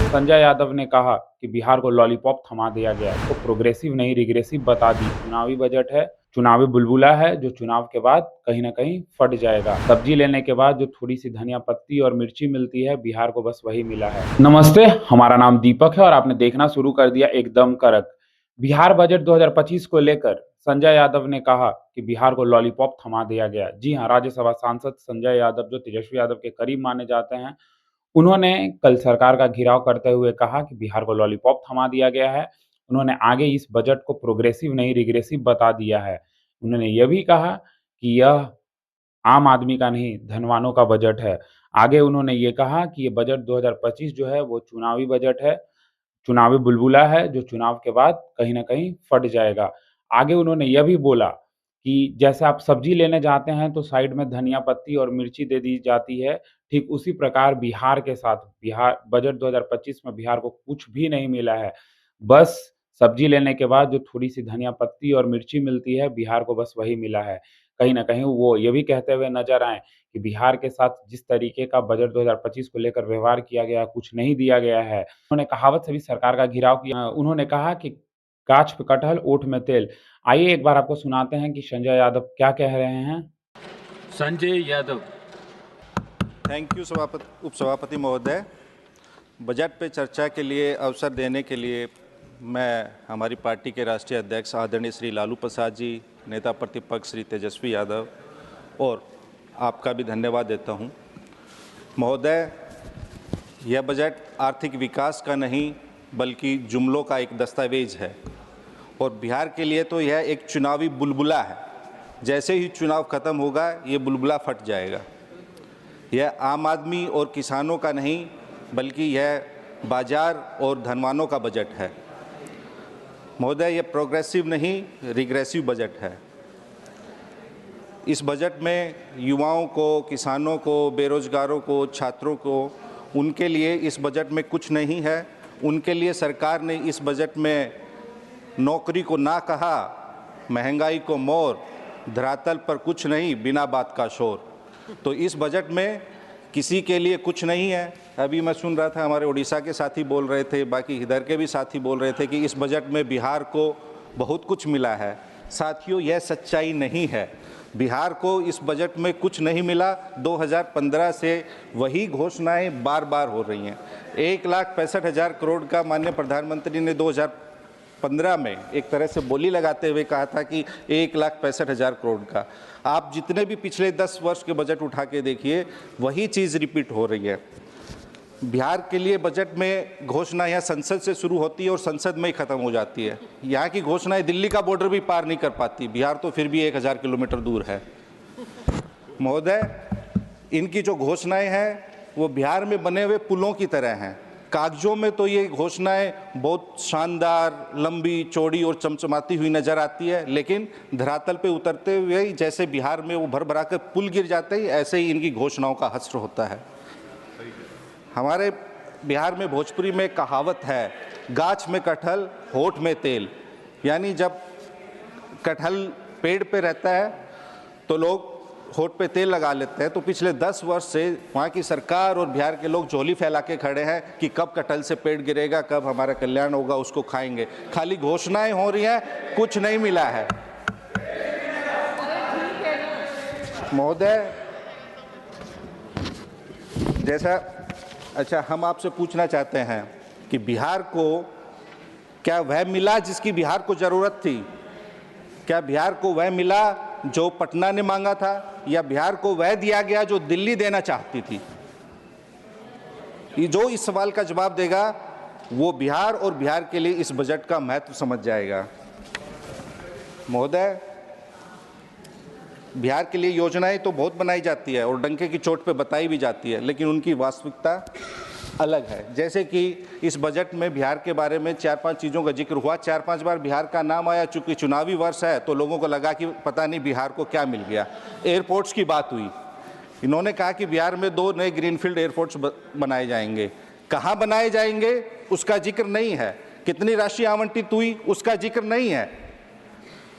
संजय यादव ने कहा कि बिहार को लॉलीपॉप थमा दिया गया है, तो प्रोग्रेसिव नहीं रिग्रेसिव बता दी। चुनावी बजट है, चुनावी बुलबुला है जो चुनाव के बाद कहीं ना कहीं फट जाएगा। सब्जी लेने के बाद जो थोड़ी सी धनिया पत्ती और मिर्ची मिलती है, बिहार को बस वही मिला है। नमस्ते, हमारा नाम दीपक है और आपने देखना शुरू कर दिया एकदम कड़क। बिहार बजट 2025 को लेकर संजय यादव ने कहा कि बिहार को लॉलीपॉप थमा दिया गया। जी हाँ, राज्यसभा सांसद संजय यादव जो तेजस्वी यादव के करीब माने जाते हैं, उन्होंने कल सरकार का घेराव करते हुए कहा कि बिहार को लॉलीपॉप थमा दिया गया है। उन्होंने आगे इस बजट को प्रोग्रेसिव नहीं रिग्रेसिव बता दिया है। उन्होंने यह भी कहा कि यह आम आदमी का नहीं, धनवानों का बजट है। आगे उन्होंने ये कहा कि ये बजट 2025 जो है वो चुनावी बजट है, चुनावी बुलबुला है जो चुनाव के बाद कहीं न कहीं फट जाएगा। आगे उन्होंने यह भी बोला कि जैसे आप सब्जी लेने जाते हैं तो साइड में धनिया पत्ती और मिर्ची दे दी जाती है, ठीक उसी प्रकार बिहार के साथ बिहार बजट 2025 में बिहार को कुछ भी नहीं मिला है। बस सब्जी लेने के बाद जो थोड़ी-सी धनिया पत्ती और मिर्ची मिलती है, बिहार को बस वही मिला है। कहीं न कहीं वो ये भी कहते हुए नज़र आए कि बिहार के साथ जिस तरीके का बजट 2025 को लेकर व्यवहार किया गया, कुछ नहीं दिया गया है। उन्होंने कहावत से भी सरकार का घिराव किया। उन्होंने कहा कि गाछ पे कटहल, ओठ में तेल। आइए एक बार आपको सुनाते हैं कि संजय यादव क्या कह रहे हैं। संजय यादव। थैंक यू उपसभापति महोदय। बजट पे चर्चा के लिए अवसर देने के लिए मैं हमारी पार्टी के राष्ट्रीय अध्यक्ष आदरणीय श्री लालू प्रसाद जी, नेता प्रतिपक्ष श्री तेजस्वी यादव और आपका भी धन्यवाद देता हूं। महोदय, यह बजट आर्थिक विकास का नहीं बल्कि जुमलों का एक दस्तावेज है और बिहार के लिए तो यह एक चुनावी बुलबुला है। जैसे ही चुनाव खत्म होगा ये बुलबुला फट जाएगा। यह आम आदमी और किसानों का नहीं बल्कि यह बाजार और धनवानों का बजट है। महोदय, यह प्रोग्रेसिव नहीं रिग्रेसिव बजट है। इस बजट में युवाओं को, किसानों को, बेरोजगारों को, छात्रों को, उनके लिए इस बजट में कुछ नहीं है। उनके लिए सरकार ने इस बजट में नौकरी को ना कहा, महंगाई को मोर, धरातल पर कुछ नहीं बिना बात का शोर। तो इस बजट में किसी के लिए कुछ नहीं है। अभी मैं सुन रहा था, हमारे उड़ीसा के साथी बोल रहे थे, बाकी इधर के भी साथी बोल रहे थे कि इस बजट में बिहार को बहुत कुछ मिला है। साथियों, यह सच्चाई नहीं है। बिहार को इस बजट में कुछ नहीं मिला। 2015 से वही घोषणाएं बार बार हो रही हैं। 1,65,000 करोड़ का माननीय प्रधानमंत्री ने 2015 में एक तरह से बोली लगाते हुए कहा था कि 1,65,000 करोड़ का। आप जितने भी पिछले 10 वर्ष के बजट उठा के देखिए, वही चीज़ रिपीट हो रही है। बिहार के लिए बजट में घोषणा यहाँ संसद से शुरू होती है और संसद में ही ख़त्म हो जाती है। यहाँ की घोषणाएं दिल्ली का बॉर्डर भी पार नहीं कर पाती। बिहार तो फिर भी 1,000 किलोमीटर दूर है। महोदय, इनकी जो घोषणाएं हैं वो बिहार में बने हुए पुलों की तरह हैं। कागजों में तो ये घोषणाएं बहुत शानदार, लंबी, चौड़ी और चमचमाती हुई नज़र आती है, लेकिन धरातल पे उतरते हुए ही जैसे बिहार में वो भर भरा कर पुल गिर जाते ही, ऐसे ही इनकी घोषणाओं का हश्र होता है। हमारे बिहार में भोजपुरी में कहावत है, गाछ में कटहल, होठ में तेल। यानी जब कटहल पेड़ पे रहता है तो लोग होठ पे तेल लगा लेते हैं। तो पिछले 10 वर्ष से वहाँ की सरकार और बिहार के लोग झोली फैला के खड़े हैं कि कब कटहल से पेड़ गिरेगा, कब हमारा कल्याण होगा, उसको खाएंगे। खाली घोषणाएं हो रही हैं, कुछ नहीं मिला है। महोदय, हम आपसे पूछना चाहते हैं कि बिहार को क्या वह मिला जिसकी बिहार को ज़रूरत थी? क्या बिहार को वह मिला जो पटना ने मांगा था, या बिहार को वह दिया गया जो दिल्ली देना चाहती थी? जो इस सवाल का जवाब देगा वो बिहार और बिहार के लिए इस बजट का महत्व समझ जाएगा। महोदय, बिहार के लिए योजनाएं तो बहुत बनाई जाती है और डंके की चोट पे बताई भी जाती है, लेकिन उनकी वास्तविकता अलग है। जैसे कि इस बजट में बिहार के बारे में 4-5 चीज़ों का जिक्र हुआ। 4-5 बार बिहार का नाम आया। चूंकि चुनावी वर्ष है तो लोगों को लगा कि पता नहीं बिहार को क्या मिल गया। एयरपोर्ट्स की बात हुई। इन्होंने कहा कि बिहार में 2 नए ग्रीनफील्ड एयरपोर्ट्स बनाए जाएंगे। कहाँ बनाए जाएंगे उसका जिक्र नहीं है। कितनी राशि आवंटित हुई उसका जिक्र नहीं है।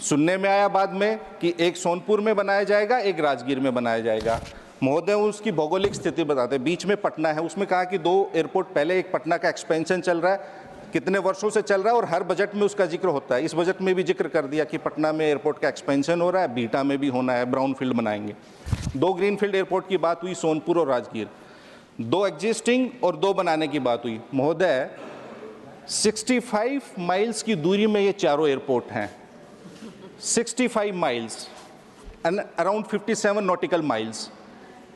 सुनने में आया बाद में कि एक सोनपुर में बनाया जाएगा, एक राजगीर में बनाया जाएगा। महोदय उसकी भौगोलिक स्थिति बताते हैं। बीच में पटना है, उसमें कहा कि 2 एयरपोर्ट, पहले एक पटना का एक्सपेंशन चल रहा है, कितने वर्षों से चल रहा है और हर बजट में उसका जिक्र होता है। इस बजट में भी जिक्र कर दिया कि पटना में एयरपोर्ट का एक्सपेंशन हो रहा है, बीटा में भी होना है, ब्राउन फील्ड बनाएंगे। 2 ग्रीनफील्ड एयरपोर्ट की बात हुई, सोनपुर और राजगीर। 2 एग्जिस्टिंग और 2 बनाने की बात हुई। महोदय 65 माइल्स की दूरी में ये चारों एयरपोर्ट हैं। 65 miles and around 57 nautical miles.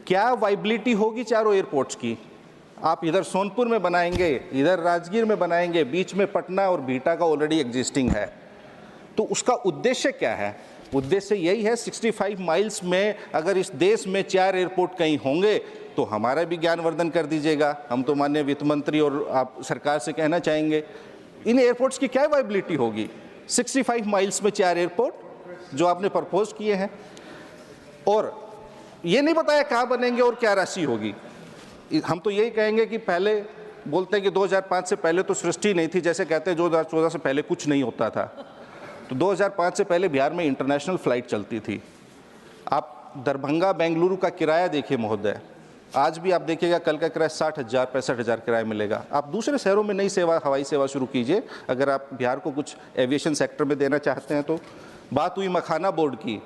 क्या वाइबिलिटी होगी चारों एयरपोर्ट्स की? आप इधर सोनपुर में बनाएंगे, इधर राजगीर में बनाएंगे, बीच में पटना और बीटा का ऑलरेडी एग्जिस्टिंग है, तो उसका उद्देश्य क्या है? उद्देश्य यही है 65 माइल्स में अगर इस देश में 4 एयरपोर्ट कहीं होंगे तो हमारा भी ज्ञानवर्धन कर दीजिएगा। हम तो माननीय वित्त मंत्री और आप सरकार से कहना चाहेंगे, इन एयरपोर्ट्स की क्या वाइबिलिटी होगी? 65 माइल्स में 4 एयरपोर्ट जो आपने प्रपोज किए हैं, और ये नहीं बताया कहाँ बनेंगे और क्या राशि होगी। हम तो यही कहेंगे कि पहले बोलते हैं कि 2005 से पहले तो सृष्टि नहीं थी, जैसे कहते हैं 2014 से पहले कुछ नहीं होता था। तो 2005 से पहले बिहार में इंटरनेशनल फ़्लाइट चलती थी। आप दरभंगा बेंगलुरु का किराया देखिए महोदय, आज भी आप देखिएगा कल का किराया 60,000 65,000 किराया मिलेगा। आप दूसरे शहरों में नई सेवा, हवाई सेवा शुरू कीजिए अगर आप बिहार को कुछ एविएशन सेक्टर में देना चाहते हैं तो। बात हुई मखाना बोर्ड की।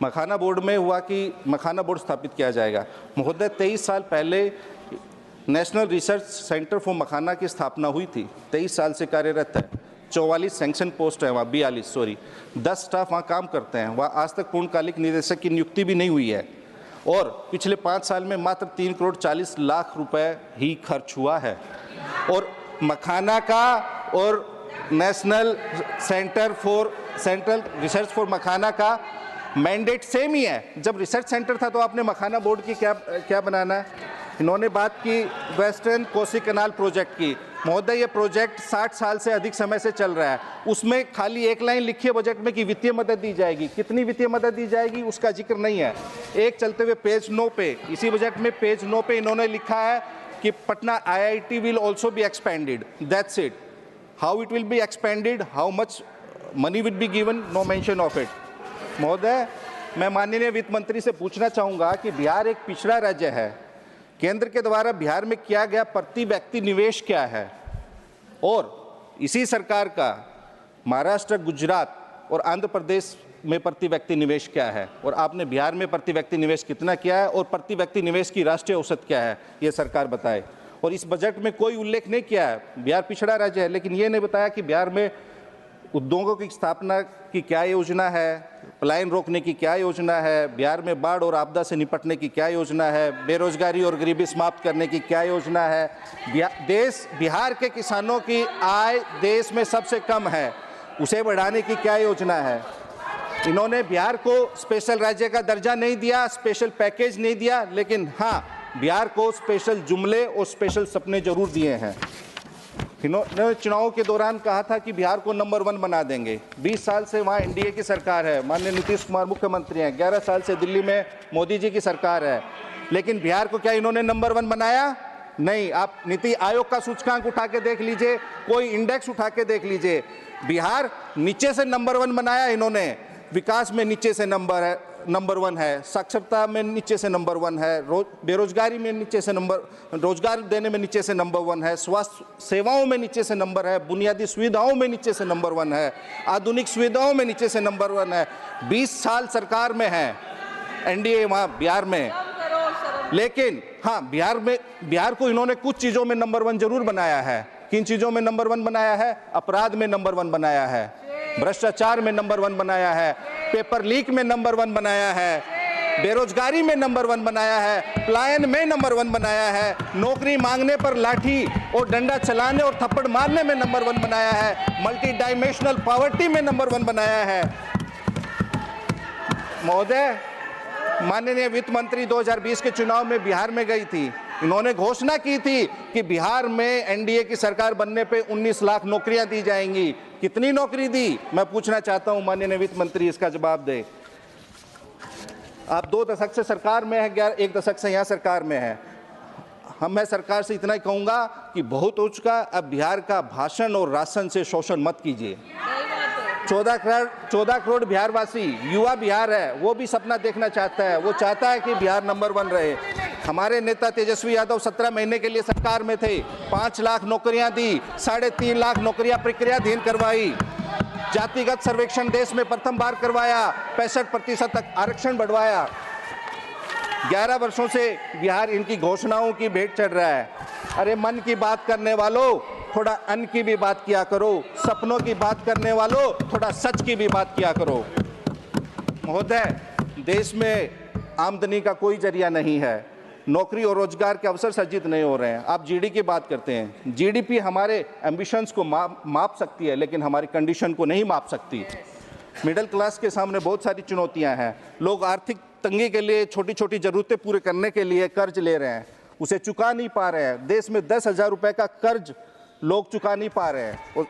मखाना बोर्ड में हुआ कि मखाना बोर्ड स्थापित किया जाएगा। महोदय 23 साल पहले नेशनल रिसर्च सेंटर फॉर मखाना की स्थापना हुई थी, 23 साल से कार्यरत है। 44 सैंक्शन पोस्ट है वहाँ, 10 स्टाफ वहाँ काम करते हैं। वहाँ आज तक पूर्णकालिक निदेशक की नियुक्ति भी नहीं हुई है, और पिछले 5 साल में मात्र 3 करोड़ 40 लाख रुपए ही खर्च हुआ है। और मखाना का और नेशनल सेंट्रल रिसर्च फॉर मखाना का मैंडेट सेम ही है। जब रिसर्च सेंटर था तो आपने मखाना बोर्ड की क्या बनाना है? इन्होंने बात की वेस्टर्न कोसी कैनाल प्रोजेक्ट की। महोदय ये प्रोजेक्ट 60 साल से अधिक समय से चल रहा है, उसमें खाली एक लाइन लिखी है बजट में कि वित्तीय मदद दी जाएगी। कितनी वित्तीय मदद दी जाएगी उसका जिक्र नहीं है। एक चलते हुए पेज 9 पे, इसी बजट में पेज 9 पे इन्होंने लिखा है कि Patna IIT will also be expanded, that's it. How it will be expanded, how much money will be given, no mention of it. महोदय मैं माननीय वित्त मंत्री से पूछना चाहूँगा कि बिहार एक पिछड़ा राज्य है, केंद्र के द्वारा बिहार में किया गया प्रति व्यक्ति निवेश क्या है, और इसी सरकार का महाराष्ट्र, गुजरात और आंध्र प्रदेश में प्रति व्यक्ति निवेश क्या है, और आपने बिहार में प्रति व्यक्ति निवेश कितना किया है, और प्रति व्यक्ति निवेश की राष्ट्रीय औसत क्या है, ये सरकार बताए। और इस बजट में कोई उल्लेख नहीं किया है, बिहार पिछड़ा राज्य है, लेकिन ये नहीं बताया कि बिहार में उद्योगों की स्थापना की क्या योजना है, पलायन रोकने की क्या योजना है, बिहार में बाढ़ और आपदा से निपटने की क्या योजना है, बेरोजगारी और गरीबी समाप्त करने की क्या योजना है। बिहार के किसानों की आय देश में सबसे कम है, उसे बढ़ाने की क्या योजना है। इन्होंने बिहार को स्पेशल राज्य का दर्जा नहीं दिया, स्पेशल पैकेज नहीं दिया, लेकिन हाँ बिहार को स्पेशल जुमले और स्पेशल सपने जरूर दिए हैं। इन्होंने चुनाव के दौरान कहा था कि बिहार को नंबर 1 बना देंगे। 20 साल से वहाँ NDA की सरकार है, माननीय नीतीश कुमार मुख्यमंत्री हैं। 11 साल से दिल्ली में मोदी जी की सरकार है, लेकिन बिहार को क्या इन्होंने नंबर 1 बनाया? नहीं। आप नीति आयोग का सूचकांक उठा के देख लीजिए, कोई इंडेक्स उठा के देख लीजिए, बिहार नीचे से नंबर 1 बनाया इन्होंने। विकास में नीचे से नंबर 1 है, साक्षरता में नीचे से नंबर 1 है, बेरोजगारी में नीचे से रोजगार देने में नीचे से नंबर 1 है, स्वास्थ्य सेवाओं में नीचे से नंबर है, बुनियादी सुविधाओं में नीचे से नंबर 1 है, आधुनिक सुविधाओं में नीचे से नंबर 1 है। 20 साल सरकार में है NDA वहाँ बिहार में, लेकिन हाँ बिहार को इन्होंने कुछ चीज़ों में नंबर 1 जरूर बनाया है। किन चीज़ों में नंबर 1 बनाया है? अपराध में नंबर 1 बनाया है, भ्रष्टाचार में नंबर 1 बनाया है, पेपर लीक में नंबर 1 बनाया है, बेरोजगारी में नंबर 1 बनाया है, पलायन में नंबर 1 बनाया है, नौकरी मांगने पर लाठी और डंडा चलाने और थप्पड़ मारने में नंबर 1 बनाया है, मल्टी डायमेंशनल पॉवर्टी में नंबर 1 बनाया है। महोदय माननीय वित्त मंत्री 2020 के चुनाव में बिहार में गई थी, इन्होंने घोषणा की थी कि बिहार में NDA की सरकार बनने पे 19 लाख नौकरियां दी जाएंगी। कितनी नौकरी दी, मैं पूछना चाहता हूं, माननीय वित्त मंत्री इसका जवाब दे। आप 2 दशक से सरकार में है, 1 दशक से यहाँ सरकार में है। मैं सरकार से इतना ही कहूँगा कि बहुत हो चुका, अब बिहार का भाषण और राशन से शोषण मत कीजिए। 14 करोड़ बिहारवासी, युवा बिहार है, वो भी सपना देखना चाहता है। वो चाहता है कि बिहार नंबर 1 रहे। हमारे नेता तेजस्वी यादव 17 महीने के लिए सरकार में थे, 5 लाख नौकरियां दी, 3.5 लाख नौकरियां प्रक्रियाधीन करवाई, जातिगत सर्वेक्षण देश में प्रथम बार करवाया, 65% तक आरक्षण बढ़वाया। 11 वर्षों से बिहार इनकी घोषणाओं की भेंट चढ़ रहा है। अरे मन की बात करने वालों, थोड़ा अन्न की भी बात किया करो, सपनों की बात करने वालों, थोड़ा सच की भी बात किया करो। महोदय, देश में आमदनी का कोई जरिया नहीं है, नौकरी और रोजगार के अवसर सृजित नहीं हो रहे हैं। आप जीडी की बात करते हैं, जीडीपी हमारे एम्बिशंस को माप सकती है, लेकिन हमारी कंडीशन को नहीं माप सकती। मिडिल क्लास के सामने बहुत सारी चुनौतियां हैं। लोग आर्थिक तंगी के लिए छोटी छोटी ज़रूरतें पूरे करने के लिए कर्ज ले रहे हैं, उसे चुका नहीं पा रहे हैं। देश में 10,000 रुपये का कर्ज लोग चुका नहीं पा रहे हैं। और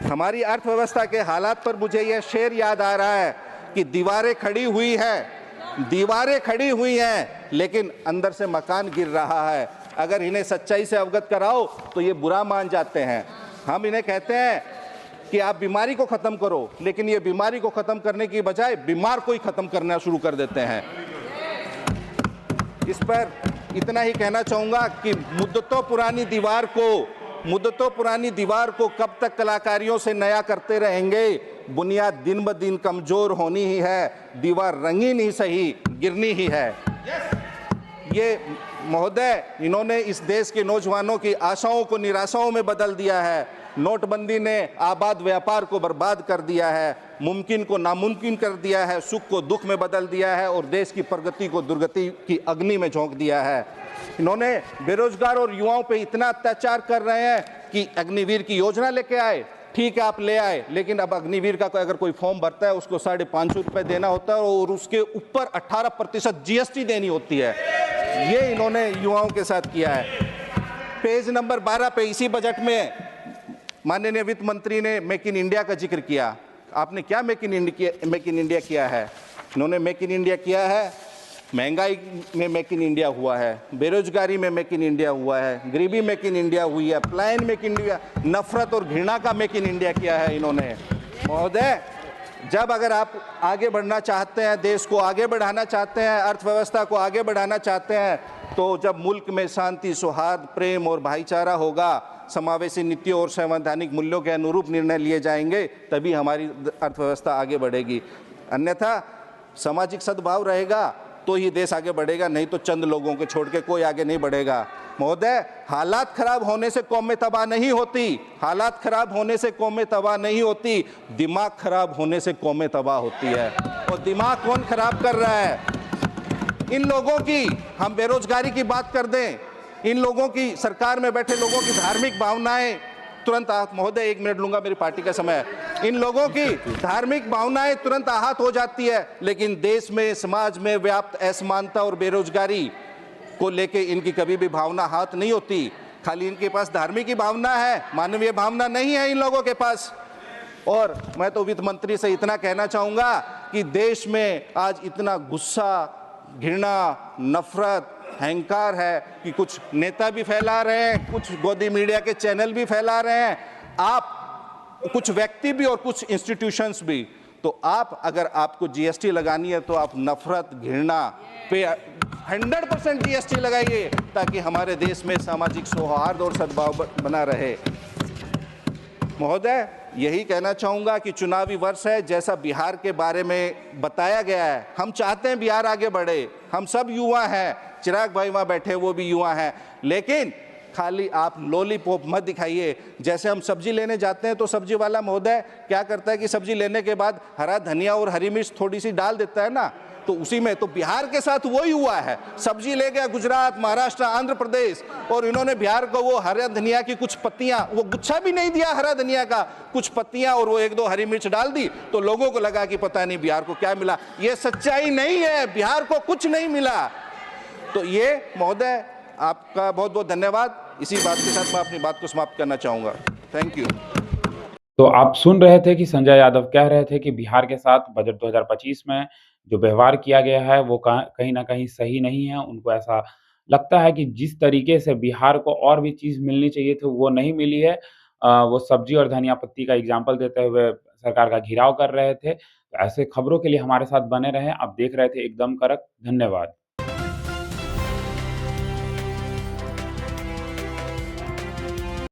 हमारी अर्थव्यवस्था के हालात पर मुझे यह शेर याद आ रहा है कि दीवारें खड़ी हुई हैं, लेकिन अंदर से मकान गिर रहा है। अगर इन्हें सच्चाई से अवगत कराओ तो ये बुरा मान जाते हैं। हम इन्हें कहते हैं कि आप बीमारी को ख़त्म करो, लेकिन ये बीमारी को ख़त्म करने की बजाय बीमार को ही ख़त्म करना शुरू कर देते हैं। इस पर इतना ही कहना चाहूँगा कि मुद्दतों पुरानी दीवार को कब तक कलाकारियों से नया करते रहेंगे। बुनियाद दिन ब दिन कमज़ोर होनी ही है, दीवार रंगीन ही सही, गिरनी ही है। ये महोदय, इन्होंने इस देश के नौजवानों की आशाओं को निराशाओं में बदल दिया है। नोटबंदी ने आबाद व्यापार को बर्बाद कर दिया है, मुमकिन को नामुमकिन कर दिया है, सुख को दुख में बदल दिया है और देश की प्रगति को दुर्गति की अग्नि में झोंक दिया है। इन्होंने बेरोजगार और युवाओं पे इतना अत्याचार कर रहे हैं कि अग्निवीर की योजना लेके आए, ठीक है आप ले आए, लेकिन अब अग्निवीर का अगर कोई फॉर्म भरता है उसको 550 रुपये देना होता है और उसके ऊपर 18% GST देनी होती है। ये इन्होंने युवाओं के साथ किया है। पेज नंबर 12 पे इसी बजट में माननीय वित्त मंत्री ने मेक इन इंडिया का जिक्र किया। आपने क्या मेक इन इंडिया किया है? इन्होंने मेक इन इंडिया किया है, महंगाई में मेक इन इंडिया हुआ है, बेरोजगारी में मेक इन इंडिया हुआ है, गरीबी मेक इन इंडिया हुई है, पलायन मेक इन इंडिया, नफरत और घृणा का मेक इन इंडिया किया है इन्होंने। महोदय, जब अगर आप आगे बढ़ना चाहते हैं, देश को आगे बढ़ाना चाहते हैं, अर्थव्यवस्था को आगे बढ़ाना चाहते हैं, तो जब मुल्क में शांति, सौहार्द, प्रेम और भाईचारा होगा, समावेशी नीतियों और संवैधानिक मूल्यों के अनुरूप निर्णय लिए जाएंगे, तभी हमारी अर्थव्यवस्था आगे बढ़ेगी। अन्यथा सामाजिक सद्भाव रहेगा तो ही देश आगे बढ़ेगा, नहीं तो चंद लोगों को छोड़ के कोई आगे नहीं बढ़ेगा। महोदय, हालात खराब होने से कौमें तबाह नहीं होती, हालात खराब होने से कौमें तबाह नहीं होती, दिमाग खराब होने से कौमें तबाह होती है। और दिमाग कौन खराब कर रहा है? इन लोगों की, हम बेरोजगारी की बात कर दें, इन लोगों की, सरकार में बैठे लोगों की धार्मिक भावनाएं तुरंत महोदय 1 मिनट लूंगा, मेरी पार्टी का समय है। इन लोगों की धार्मिक भावनाएं तुरंत आहत हो जाती है, लेकिन देश में, समाज में व्याप्त असमानता और बेरोजगारी को लेके इनकी कभी भी भावना आहत नहीं होती। खाली इनके पास धार्मिक की भावना है, मानवीय भावना नहीं है इन लोगों के पास। और मैं तो वित्त मंत्री से इतना कहना चाहूँगा कि देश में आज इतना गुस्सा, घृणा, नफरत, अहंकार है कि कुछ नेता भी फैला रहे हैं, कुछ गोदी मीडिया के चैनल भी फैला रहे हैं, आप कुछ व्यक्ति भी और कुछ इंस्टीट्यूशंस भी। तो आप, अगर आपको GST लगानी है तो आप नफरत, घृणा पे 100% GST लगाइए, ताकि हमारे देश में सामाजिक सौहार्द और सद्भाव बना रहे। महोदय, यही कहना चाहूँगा कि चुनावी वर्ष है, जैसा बिहार के बारे में बताया गया है, हम चाहते हैं बिहार आगे बढ़े। हम सब युवा हैं, चिराग भाई वहाँ बैठे वो भी युवा हैं, लेकिन खाली आप लॉलीपॉप मत दिखाइए। जैसे हम सब्जी लेने जाते हैं तो सब्जी वाला महोदय क्या करता है कि सब्जी लेने के बाद हरा धनिया और हरी मिर्च थोड़ी सी डाल देता है ना, तो उसी में तो बिहार के साथ वही हुआ है। सब्जी ले गया गुजरात, महाराष्ट्र, आंध्र प्रदेश, और इन्होंने बिहार को वो हरा धनिया की कुछ पत्तियां, वो गुच्छा भी नहीं दिया हरा धनिया का, कुछ पत्तियां और वो 1-2 हरी मिर्च डाल दी, तो लोगों को लगा कि पता नहीं बिहार को क्या मिला। ये सच्चाई नहीं है, बिहार को कुछ नहीं मिला। तो ये महोदय, आपका बहुत बहुत धन्यवाद। इसी बात के साथ मैं अपनी बात को समाप्त करना चाहूँगा। Thank you. तो आप सुन रहे थे कि संजय यादव कह रहे थे कि बिहार के साथ बजट 2025 में जो व्यवहार किया गया है वो कहीं न कहीं सही नहीं है। उनको ऐसा लगता है कि जिस तरीके से बिहार को और भी चीज़ मिलनी चाहिए थी वो नहीं मिली है। वो सब्जी और धनिया पत्ती का एग्ज़ाम्पल देते हुए सरकार का घेराव कर रहे थे। तो ऐसे खबरों के लिए हमारे साथ बने रहें। आप देख रहे थे एकदम कड़क। धन्यवाद।